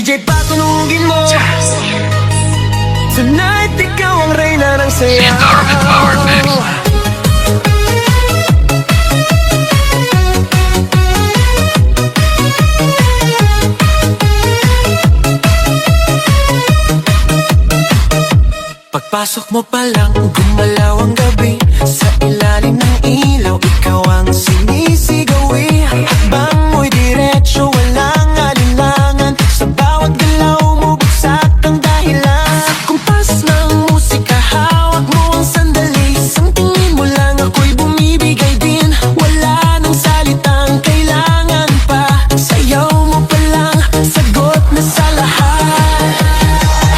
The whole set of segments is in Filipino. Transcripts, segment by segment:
DJ patunugin mo. Tonight ikaw ang reyna ng sayaw. Pagpasok mo pa lang, gumalaw ang gabi. Sa ilalim ng ilaw, ikaw ang sinisigawi. Hakbang mo'y diretso, walang alinlangan. Sa bawat galaw mo, buksak ang dahilan. Sa kumpas ng musika, hawak mo ang sandali. Isang tingin mo lang, ako'y bumibigay din. Wala nang salitang kailangan pa. Sayaw mo pa lang, sagot na sa lahat.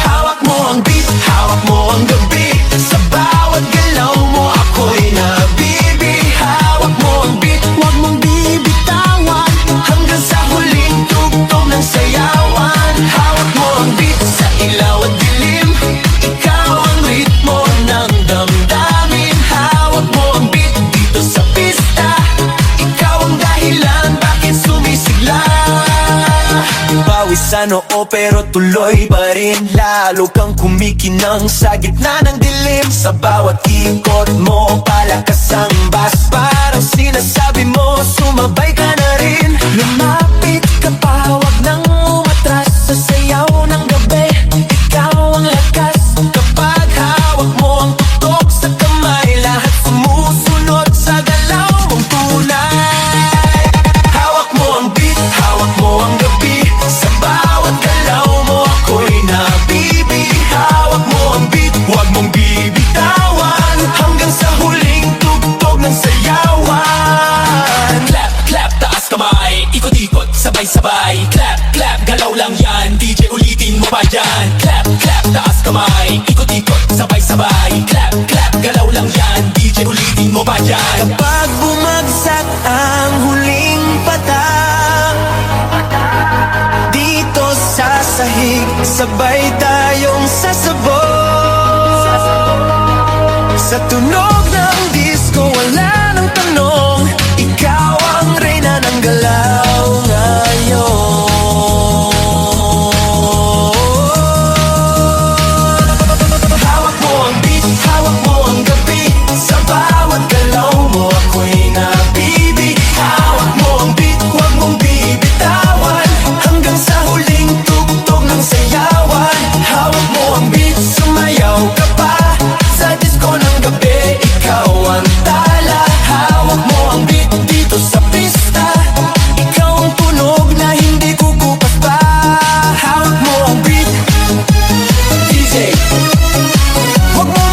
Hawak mo ang beat, hawak mo ang gabi. Sa bawat galaw mo ako'y nabibi. Hawak mo ang beat, huwag mong bibitawan. Hanggang sa huling tugtog ng sayawan. Hawak mo ang beat, sa ilaw at dilim. Ikaw ang ritmo ng damdamin. Hawak mo ang beat dito sa pista. Ikaw ang dahilan bakit sumisigla. Pawisan oo pero tuloy pa rin. Lalo kang kumikinang sa gitna ng dilim. Sa bawat ikot mo, palakas ang bass. Parang sinasabi mo, sumabay ka na rin. Lumapit ka pa, wag nang umatras. Sa sayaw ng gabi, ikaw ang lakas. Kapag hawak mo ang tutok sa kamay, lahat sumusunod sa galaw mong tunay. Hawak mo ang beat, hawak mo ang gabi. Sa bawat galaw mo ako'y nabibi. Hawak mo ang beat, huwag mong bibitawan. Hanggang sa huling tugtog ng sayawan. Clap, clap, taas kamay. Ikot-ikot, sabay-sabay. Clap, clap, galaw lang yan. DJ ulitin mo pa yan. Clap, clap, taas kamay. Ikot-ikot, sabay-sabay. Clap, clap, galaw lang yan. DJ ulitin mo pa yan. Kapag bumagsak ang huling patak, dito sa sahig, sabay tayong sasabog. Sa tunog ng disco, wala nang tanong. Ikaw ang reyna ng galaw ngayon. Hawak mo ang beat, hawak mo ang gabi. Sa bawat galaw mo ako'y nabibi. Hawak mo ang beat, huwag mong bibitawan. Hanggang sa huling tugtog ng sayawan. Hawak mo ang beat, sumayaw ka pa. Sa disco ng gabi, ikaw ang tala. Hawak mo ang beat dito sa pista. Ikaw ang tunog na hindi kukupas pa. Hawak mo ang beat, DJ, huwag mo